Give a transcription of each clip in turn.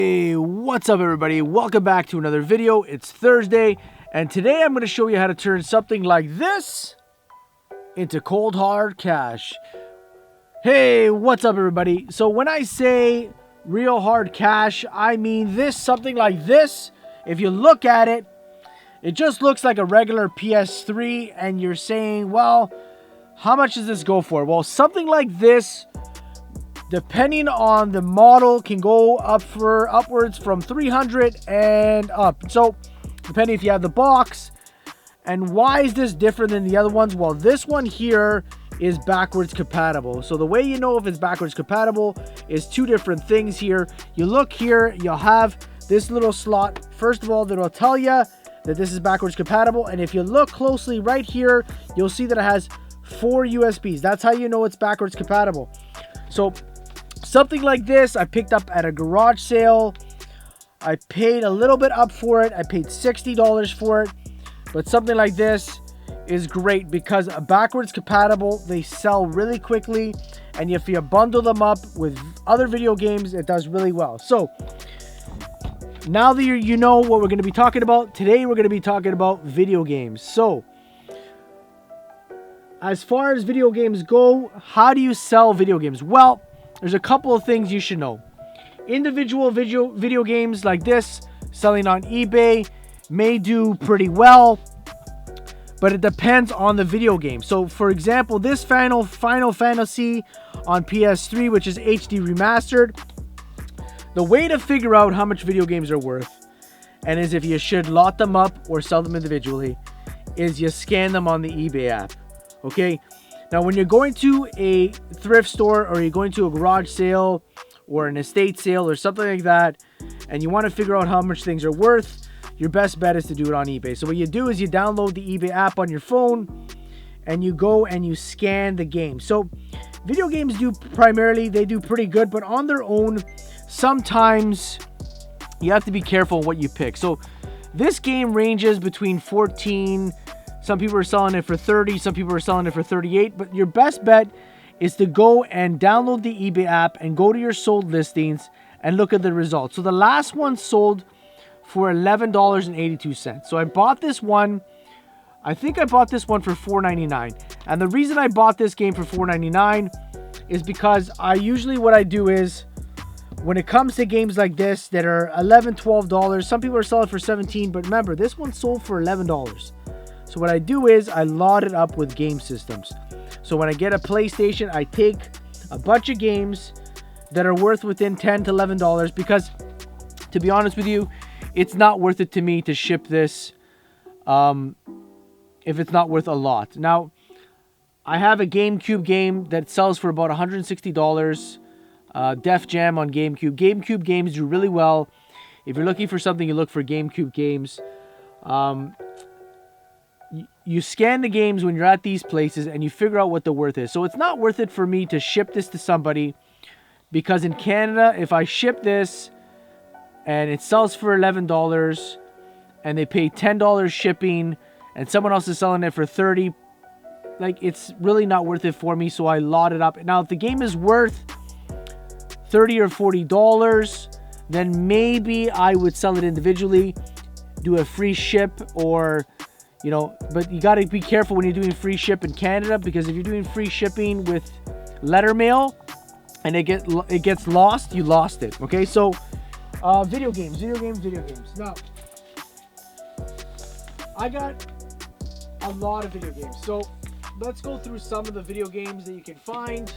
Hey, what's up everybody? Welcome back to another video. It's Thursday, and today I'm going to show you how to turn something like this into cold hard cash. Hey, what's up everybody? So when I say real hard cash, I mean this, something like this. If you look at it, it just looks like a regular PS3, and you're saying, well, how much does this go for? Well, something like this, depending on the model, can go upwards from 300 and up. So depending if you have the box. And why is this different than the other ones? Well, this one here is backwards compatible. So the way you know if it's backwards compatible is two different things here. You look here, you'll have this little slot. First of all, that'll tell you that this is backwards compatible. And if you look closely right here, you'll see that it has 4 USBs. That's how you know it's backwards compatible. So something like this, I picked up at a garage sale. I paid a little bit up for it. I paid $60 for it. But something like this is great because backwards compatible, they sell really quickly. And if you bundle them up with other video games, it does really well. So now that you know what we're going to be talking about, today we're going to be talking about video games. So as far as video games go, how do you sell video games? Well, there's a couple of things you should know. Individual video games like this, selling on eBay, may do pretty well, but it depends on the video game. So for example, this Final Fantasy on PS3, which is HD remastered, the way to figure out how much video games are worth, and is if you should lot them up or sell them individually, is you scan them on the eBay app. Okay, now when you're going to a thrift store or you're going to a garage sale or an estate sale or something like that, and you want to figure out how much things are worth, your best bet is to do it on eBay. So what you do is you download the eBay app on your phone and you go and you scan the game. So video games they do pretty good, but on their own, sometimes you have to be careful what you pick. So this game ranges between 14. Some people are selling it for 30. Some people are selling it for 38. But your best bet is to go and download the eBay app and go to your sold listings and look at the results. So the last one sold for $11.82. So I bought this one. I think I bought this one for $4.99. And the reason I bought this game for $4.99 is because what I do is, when it comes to games like this that are $11, $12, some people are selling for $17. But remember, this one sold for $11. So what I do is I lot it up with game systems. So when I get a PlayStation, I take a bunch of games that are worth within $10 to $11, because to be honest with you, it's not worth it to me to ship this if it's not worth a lot. Now, I have a GameCube game that sells for about $160. Def Jam on GameCube. GameCube games do really well. If you're looking for something, you look for GameCube games. You scan the games when you're at these places and you figure out what the worth is. So it's not worth it for me to ship this to somebody, because in Canada, if I ship this and it sells for $11 and they pay $10 shipping and someone else is selling it for $30, like, it's really not worth it for me. So I lot it up. Now, if the game is worth $30 or $40, then maybe I would sell it individually, do a free ship, or but you got to be careful when you're doing free ship in Canada, because if you're doing free shipping with letter mail and it gets lost, you lost it. Okay, so video games. Now, I got a lot of video games, so let's go through some of the video games that you can find.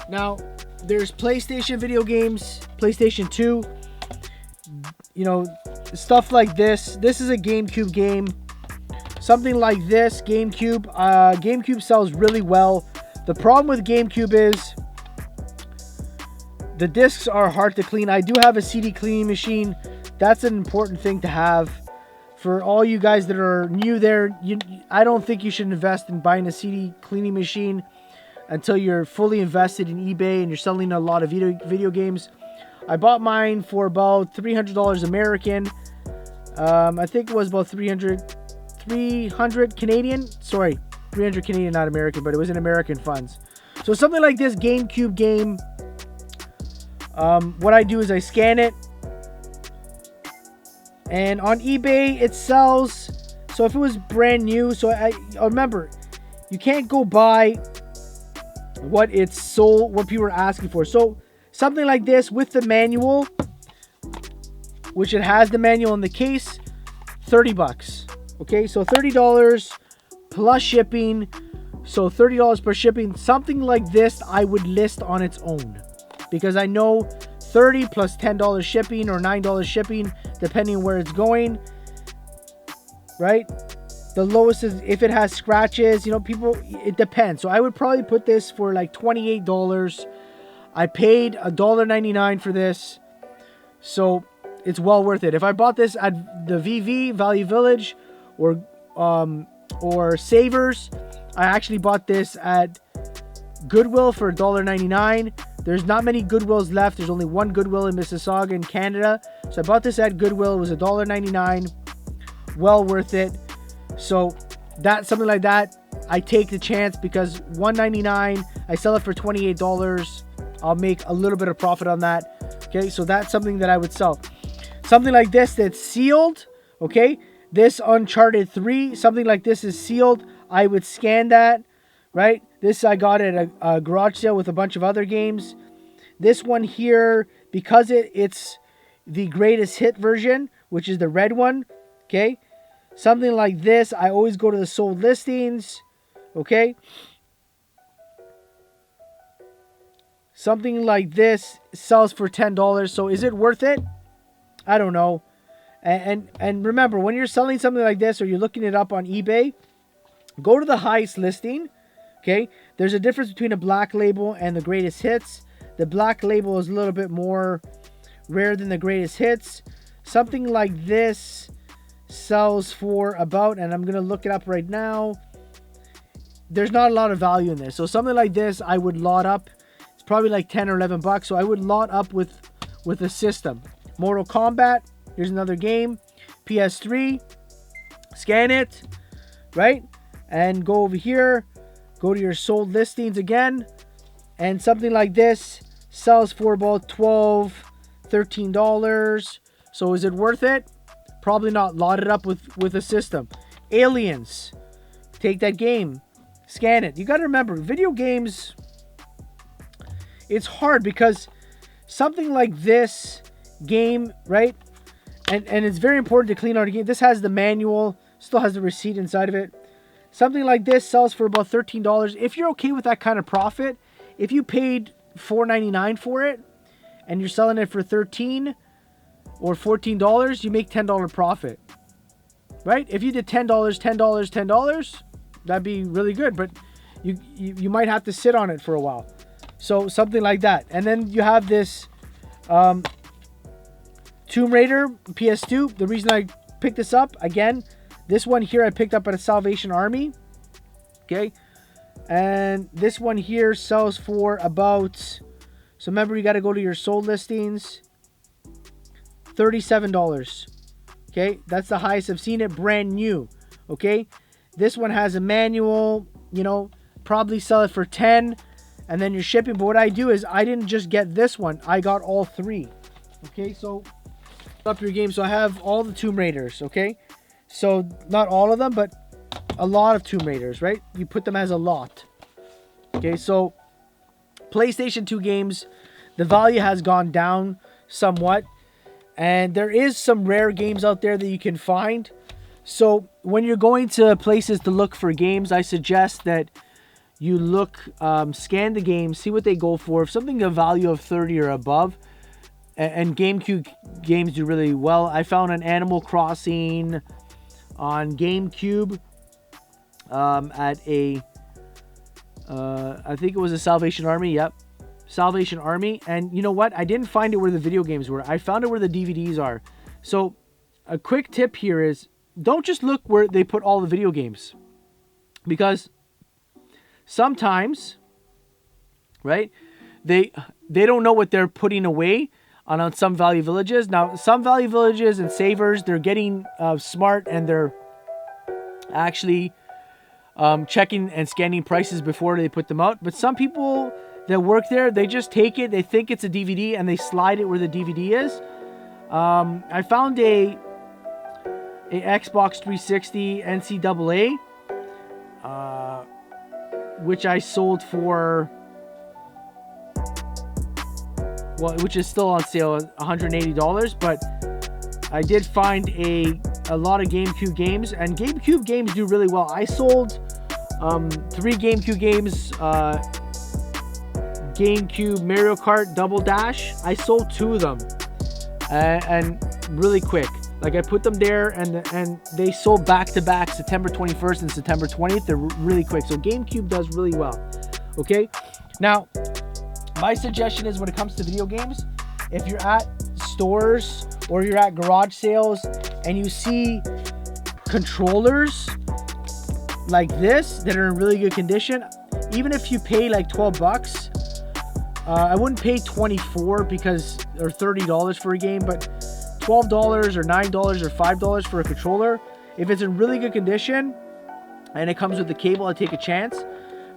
Now, there's PlayStation video games, PlayStation 2, stuff like this. This is a GameCube game. Something like this, GameCube. GameCube sells really well. The problem with GameCube is the discs are hard to clean. I do have a CD cleaning machine. That's an important thing to have. For all you guys that are new there, I don't think you should invest in buying a CD cleaning machine until you're fully invested in eBay and you're selling a lot of video games. I bought mine for about $300 American. I think it was about 300 Canadian. Sorry, 300 Canadian, not American, but it was in American funds. So something like this GameCube game, what I do is I scan it And on eBay, it sells. So if it was brand new, so I remember, you can't go by what it's sold, what people are asking for. So something like this with the manual, which it has the manual in the case, 30 bucks. Okay, so $30 plus shipping. So $30 per shipping. Something like this I would list on its own, because I know 30 plus $10 shipping or $9 shipping, depending on where it's going, right? The lowest is if it has scratches, you know, people, it depends. So I would probably put this for like $28. I paid $1.99 for this, so it's well worth it. If I bought this at the VV, Value Village, or Savers, I actually bought this at Goodwill for $1.99. There's not many Goodwills left. There's only one Goodwill in Mississauga in Canada. So I bought this at Goodwill. It was $1.99. Well worth it. So that's something like that. I take the chance because $1.99, I sell it for $28. I'll make a little bit of profit on that. Okay, so that's something that I would sell. Something like this that's sealed. Okay, this Uncharted 3, something like this is sealed. I would scan that, right? This I got at a garage sale with a bunch of other games. This one here, because it's the greatest hit version, which is the red one, okay? Something like this, I always go to the sold listings, okay? Something like this sells for $10. So is it worth it? I don't know. And remember, when you're selling something like this or you're looking it up on eBay, go to the highest listing. Okay, there's a difference between a black label and the greatest hits. The black label is a little bit more rare than the greatest hits. Something like this sells for about, and I'm gonna look it up right now, there's not a lot of value in this. So something like this I would lot up. It's probably like 10 or 11 bucks. So I would lot up with a system. Mortal Kombat, here's another game. PS3, scan it, right? And go over here, go to your sold listings again, and something like this sells for about $12, $13. So is it worth it? Probably not. Lot it up with a system. Aliens, take that game, scan it. You got to remember, video games, it's hard because something like this game, right? And it's very important to clean out a game. This has the manual, still has the receipt inside of it. Something like this sells for about $13. If you're okay with that kind of profit, if you paid $4.99 for it and you're selling it for $13 or $14, you make $10 profit, right? If you did $10, $10, that'd be really good. But you might have to sit on it for a while. So something like that. And then you have this Tomb Raider PS2. The reason I picked this up, again, this one here I picked up at a Salvation Army. Okay. And this one here sells for about, so remember you got to go to your sold listings, $37. Okay. That's the highest I've seen it, brand new. Okay. This one has a manual, you know, probably sell it for 10 and then you're shipping. But what I do is I didn't just get this one. I got all three. Okay. So up your game. So I have all the Tomb Raiders. Okay. So not all of them, but a lot of Tomb Raiders, right? You put them as a lot. Okay, so PlayStation 2 games, the value has gone down somewhat. And there is some rare games out there that you can find. So when you're going to places to look for games, I suggest that you look, scan the game, see what they go for. If something of value of 30 or above, and GameCube games do really well. I found an Animal Crossing on GameCube at a I think it was a Salvation Army. Yep, Salvation Army. And you know what, I didn't find it where the video games were. I found it where the DVDs are. So a quick tip here is don't just look where they put all the video games, because sometimes, right, they don't know what they're putting away on some Value Villages. Now, some Value Villages and Savers, they're getting smart and they're actually checking and scanning prices before they put them out. But some people that work there, they just take it, they think it's a DVD and they slide it where the DVD is. I found a a Xbox 360 NCAA, which I sold for, well, which is still on sale, $180. But I did find a lot of GameCube games, and GameCube games do really well. I sold 3 GameCube games. GameCube Mario Kart Double Dash. I sold 2 of them, and really quick. Like, I put them there, and they sold back to back, September 21st and September 20th. They're really quick. So GameCube does really well. Okay. Now, my suggestion is, when it comes to video games, if you're at stores or you're at garage sales and you see controllers like this that are in really good condition, even if you pay like $12, I wouldn't pay $24 because, or $30 for a game, but $12 or $9 or $5 for a controller. If it's in really good condition and it comes with the cable, I take a chance.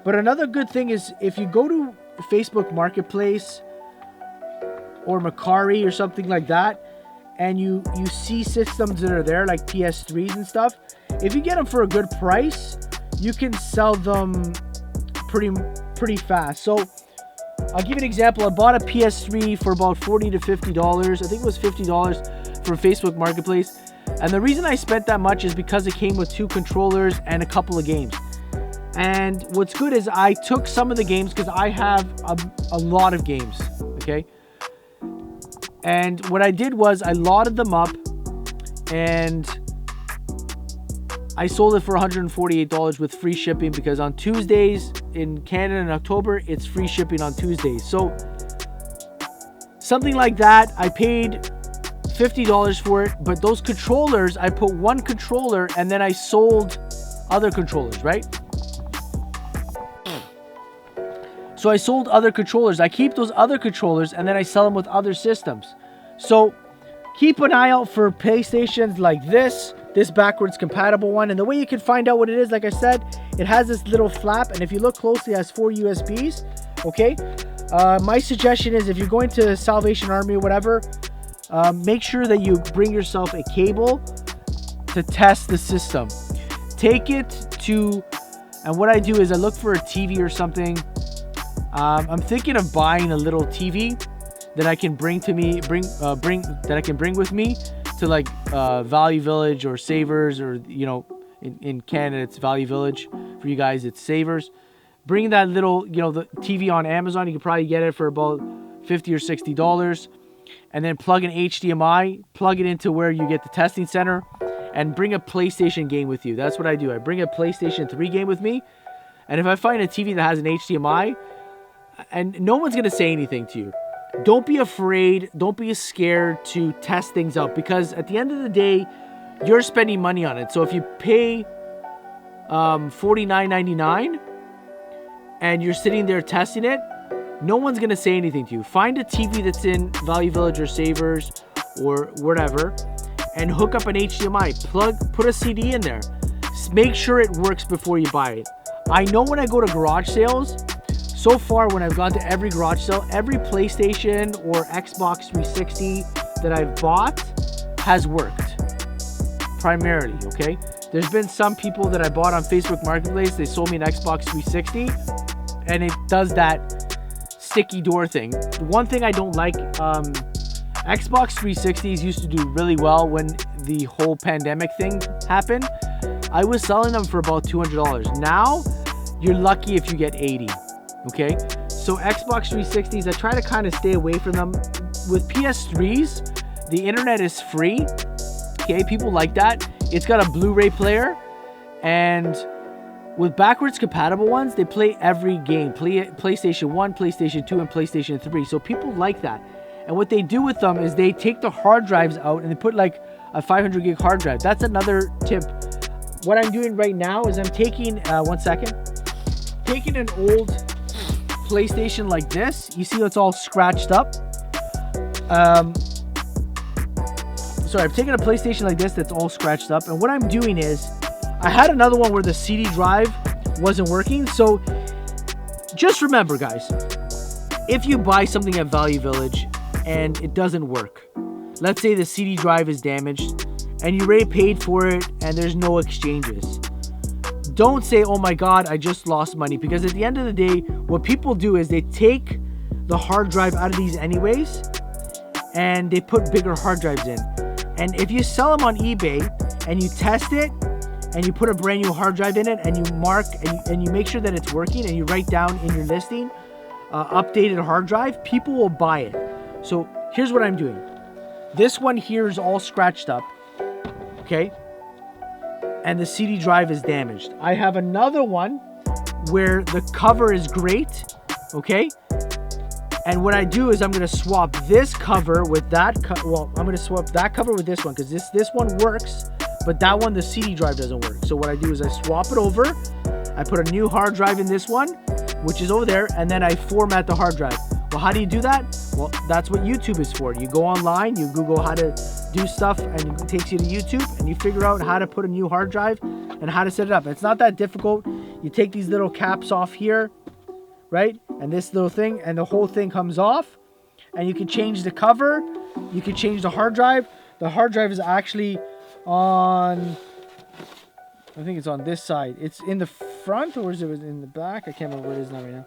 But another good thing is, if you go to Facebook Marketplace or Macari or something like that, and you see systems that are there, like PS3s and stuff, if you get them for a good price, you can sell them pretty fast. So I'll give you an example. I bought a PS3 for about $40 to $50. I think it was $50 from Facebook Marketplace. And the reason I spent that much is because it came with 2 controllers and a couple of games. And what's good is I took some of the games, because I have a lot of games, okay? And what I did was I lotted them up, and I sold it for $148 with free shipping, because on Tuesdays in Canada in October, it's free shipping on Tuesdays. So something like that, I paid $50 for it. But those controllers, I put 1 controller and then I sold other controllers, right? So I sold other controllers. I keep those other controllers and then I sell them with other systems. So keep an eye out for PlayStations like this backwards compatible one. And the way you can find out what it is, like I said, it has this little flap, and if you look closely, it has 4 USBs. Okay. My suggestion is, if you're going to Salvation Army or whatever, make sure that you bring yourself a cable to test the system. Take it to, and what I do is I look for a TV or something. I'm thinking of buying a little TV that I can bring with me to, like, Value Village or Savers, or, you know, in Canada it's Value Village. For you guys, it's Savers. Bring that little, you know, the TV on Amazon. You can probably get it for about $50 or $60. And then plug an HDMI, plug it into where you get the testing center, and bring a PlayStation game with you. That's what I do. I bring a PlayStation 3 game with me. And if I find a TV that has an HDMI, and no one's going to say anything to you, don't be afraid, don't be scared to test things out, because at the end of the day, you're spending money on it. So if you pay $49.99 and you're sitting there testing it, no one's going to say anything to you. Find a TV that's in Value Village or Savers or whatever, and hook up an HDMI. Put a CD in there. Make sure it works before you buy it. I know when I go to garage sales, so far when I've gone to every garage sale, every PlayStation or Xbox 360 that I've bought has worked. Primarily, okay? There's been some people that I bought on Facebook Marketplace, they sold me an Xbox 360, and it does that sticky door thing. One thing I don't like, Xbox 360s used to do really well when the whole pandemic thing happened. I was selling them for about $200. Now, you're lucky if you get 80. Okay, so Xbox 360s, I try to kind of stay away from them. With PS3s, the internet is free. Okay, people like that. It's got a Blu-ray player, and with backwards compatible ones, they play every game. PlayStation 1, PlayStation 2, and PlayStation 3. So people like that. And what they do with them is they take the hard drives out and they put like a 500 gig hard drive. That's another tip. What I'm doing right now is I'm taking, taking an old PlayStation like this. You see it's all scratched up. Sorry, I'm taking a PlayStation like this that's all scratched up, and what I'm doing is I had another one where the CD drive wasn't working. So just remember, guys, if you buy something at Value Village and it doesn't work, let's say the CD drive is damaged, and you already paid for it and there's no exchanges. Don't say, oh my God, I just lost money, because at the end of the day, what people do is they take the hard drive out of these anyways and they put bigger hard drives in. And if you sell them on eBay and you test it and you put a brand new hard drive in it and you mark and you make sure that it's working and you write down in your listing, updated hard drive, people will buy it. So here's what I'm doing. This one here is all scratched up, okay? And the CD drive is damaged. I have another one where the cover is great, okay? And what I do is I'm gonna swap this cover with that, I'm gonna swap that cover with this one, because this one works, but that one, the CD drive doesn't work. So what I do is I swap it over, I put a new hard drive in this one, which is over there, and then I format the hard drive. Well, how do you do that? Well, that's what YouTube is for. You go online, you Google how to do stuff, and it takes you to YouTube, and you figure out how to put a new hard drive and how to set it up. It's not that difficult. You take these little caps off here, right? And this little thing, and the whole thing comes off, and you can change the cover. You can change the hard drive. The hard drive is actually on, I think it's on this side. It's in the front, or is it in the back? I can't remember where it is now right now.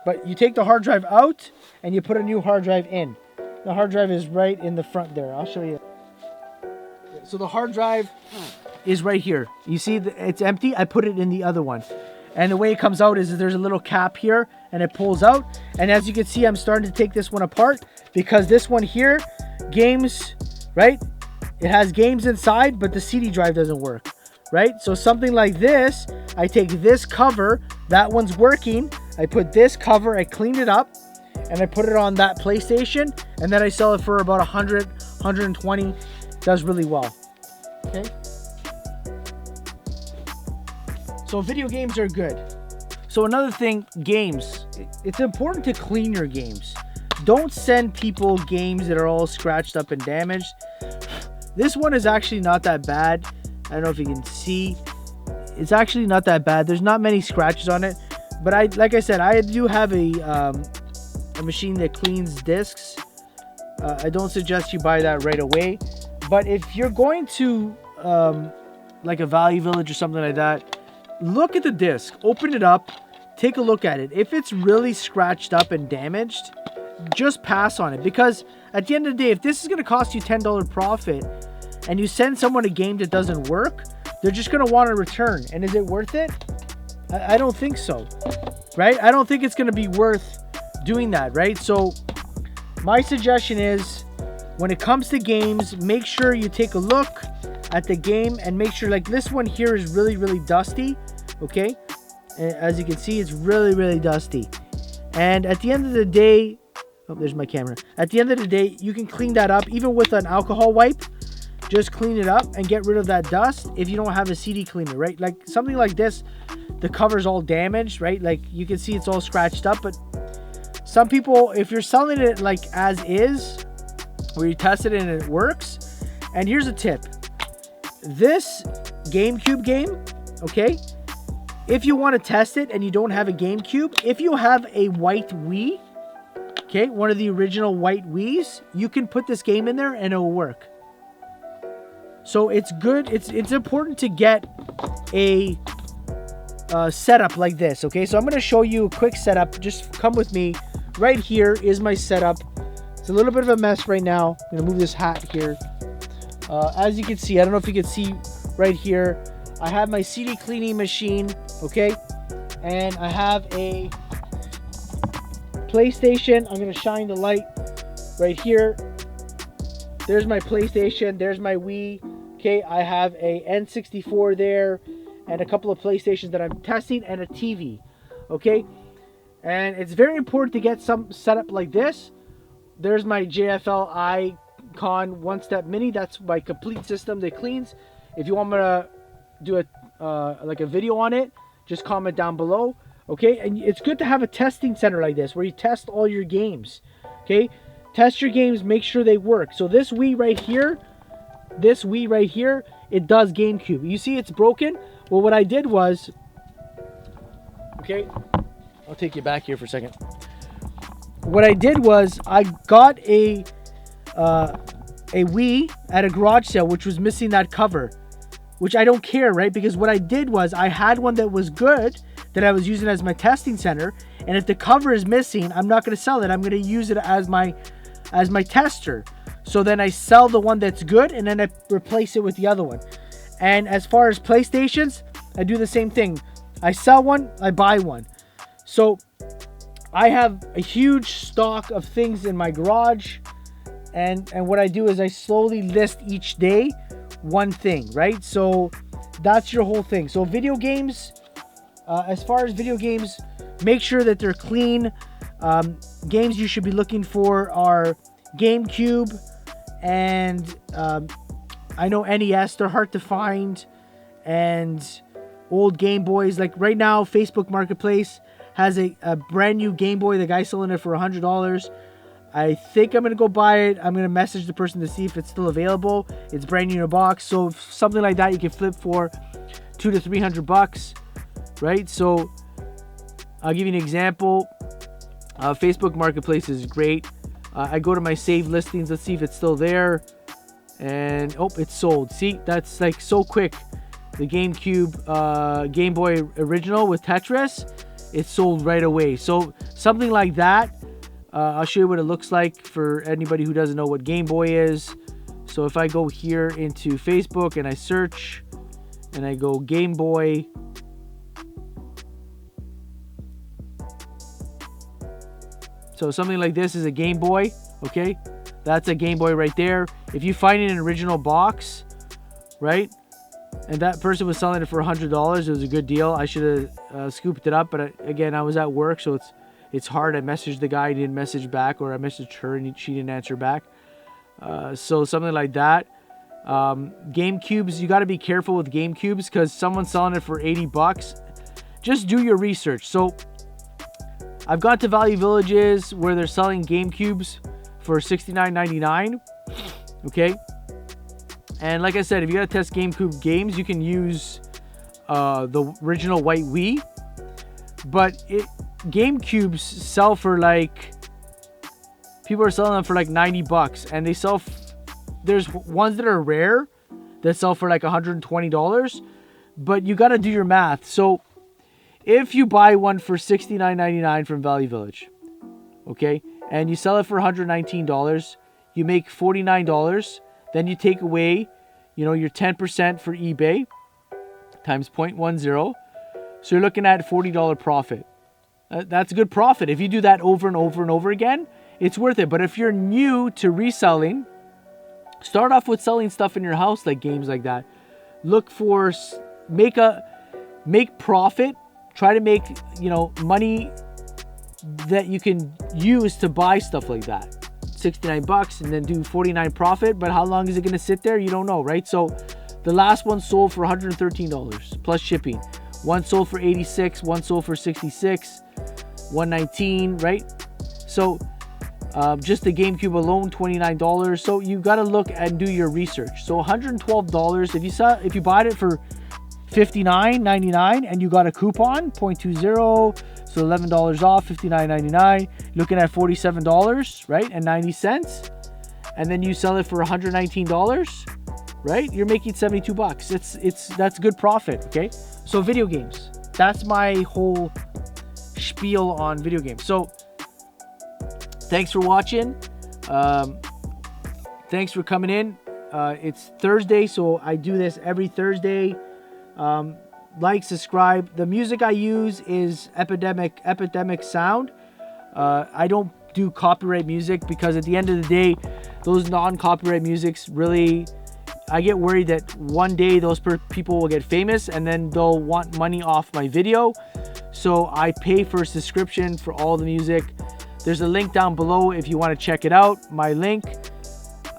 But you take the hard drive out and you put a new hard drive in. The hard drive is right in the front there. I'll show you. So the hard drive is right here. You see it's empty. I put it in the other one. And the way it comes out is there's a little cap here and it pulls out. And as you can see, I'm starting to take this one apart because this one here, games, right? It has games inside, but the CD drive doesn't work, right? So something like this, I take this cover, that one's working. I put this cover, I clean it up, and I put it on that PlayStation, and then I sell it for about 100, 120. Does really well. Okay. So video games are good. So another thing, games. It's important to clean your games. Don't send people games that are all scratched up and damaged. This one is actually not that bad. I don't know if you can see. It's actually not that bad. There's not many scratches on it. But like I said, I do have a machine that cleans discs. I don't suggest you buy that right away. But if you're going to like a Value Village or something like that, look at the disc, open it up, take a look at it. If it's really scratched up and damaged, just pass on it. Because at the end of the day, if this is going to cost you $10 profit and you send someone a game that doesn't work, they're just going to want to return. And is it worth it? I don't think so, right? I don't think it's going to be worth doing that, right? So my suggestion is, when it comes to games, make sure you take a look at the game and make sure, like this one here is really, really dusty, okay? As you can see, it's really, really dusty. And at the end of the day, oh, there's my camera. At the end of the day, you can clean that up, even with an alcohol wipe. Just clean it up and get rid of that dust if you don't have a CD cleaner, right? Like something like this, the cover's all damaged, right? Like you can see it's all scratched up, but some people, if you're selling it like as is, where you test it and it works, and here's a tip. This GameCube game, okay? If you want to test it and you don't have a GameCube, if you have a white Wii, okay, one of the original white Wiis, you can put this game in there and it will work. So it's good. It's important to get a setup like this, okay? So I'm going to show you a quick setup. Just come with me. Right here is my setup. It's a little bit of a mess right now. I'm going to move this hat here. As you can see, I don't know if you can see right here, I have my CD cleaning machine, okay? And I have a PlayStation. I'm going to shine the light right here. There's my PlayStation. There's my Wii. Okay, I have a N64 there and a couple of PlayStations that I'm testing and a TV. Okay, and it's very important to get some setup like this. There's my JFL Icon One Step Mini. That's my complete system that cleans. If you want me to do like a video on it, just comment down below. Okay, and it's good to have a testing center like this where you test all your games. Okay, test your games, make sure they work. So this Wii right here, it does GameCube. You see it's broken? Well, what I did was, okay, I'll take you back here for a second. What I did was I got a a Wii at a garage sale, which was missing that cover, which I don't care, right? Because what I did was I had one that was good that I was using as my testing center. And if the cover is missing, I'm not going to sell it. I'm going to use it as my tester. So then I sell the one that's good and then I replace it with the other one. And as far as PlayStations, I do the same thing. I sell one, I buy one. So I have a huge stock of things in my garage. And what I do is I slowly list each day one thing, right? So that's your whole thing. So video games, as far as video games, make sure that they're clean. Games you should be looking for are GameCube and I know NES. They're hard to find. And old Game Boys. Like right now, Facebook Marketplace has a brand new Game Boy. The guy's selling it for $100. I think I'm going to go buy it. I'm going to message the person to see if it's still available. It's brand new in a box. So something like that you can flip for $200 to $300, right? So I'll give you an example. Facebook Marketplace is great. I go to my saved listings. Let's see if it's still there. And oh, it's sold. See, that's like so quick. The GameCube Game Boy original with Tetris, it's sold right away. So something like that. I'll show you what it looks like for anybody who doesn't know what Game Boy is. So if I go here into Facebook and I search and I go Game Boy, so something like this is a Game Boy, okay? That's a Game Boy right there. If you find it in an original box, right? And that person was selling it for $100. It was a good deal. I should have scooped it up, but again, I was at work, so it's hard. I messaged the guy, he didn't message back, or I messaged her and she didn't answer back. So something like that. GameCubes, you got to be careful with GameCubes because someone's selling it for $80. Just do your research. So I've gone to Value Villages where they're selling GameCubes for $69.99. Okay. And like I said, if you got to test GameCube games, you can use the original white Wii. But GameCubes sell for like, people are selling them for like $90, and they sell there's ones that are rare that sell for like $120, but you got to do your math. So if you buy one for $69.99 from Value Village, okay, and you sell it for $119, you make $49. Then you take away, your 10% for eBay times 0.10. So you're looking at $40 profit. That's a good profit. If you do that over and over and over again, it's worth it. But if you're new to reselling, start off with selling stuff in your house, like games like that. Look for, make profit. Try to make, money that you can use to buy stuff like that. $69 and then do 49 profit. But how long is it going to sit there? You don't know, right? So the last one sold for $113 plus shipping. One sold for $86, one sold for $66, $119, right? So just the GameCube alone, $29. So you got to look and do your research. So $112 if you bought it for $59.99 and you got a coupon 0.20, so $11 off, $59.99, looking at $47, right, and 90 cents, and then you sell it for $119, right? You're making $72. That's good profit. Okay, so video games, that's my whole spiel on video games. So thanks for watching. Thanks for coming in. It's Thursday, so I do this every Thursday. Like, subscribe. The music I use is Epidemic Sound. I don't do copyright music because at the end of the day, those non-copyright musics really, I get worried that one day those people will get famous and then they'll want money off my video. So I pay for a subscription for all the music. There's a link down below if you want to check it out. My link.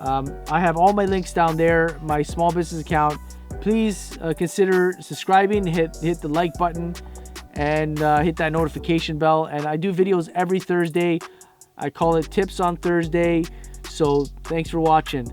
I have all my links down there. My small business account. Please consider subscribing, hit the like button, and hit that notification bell. And I do videos every Thursday. I call it Tips on Thursday. So thanks for watching.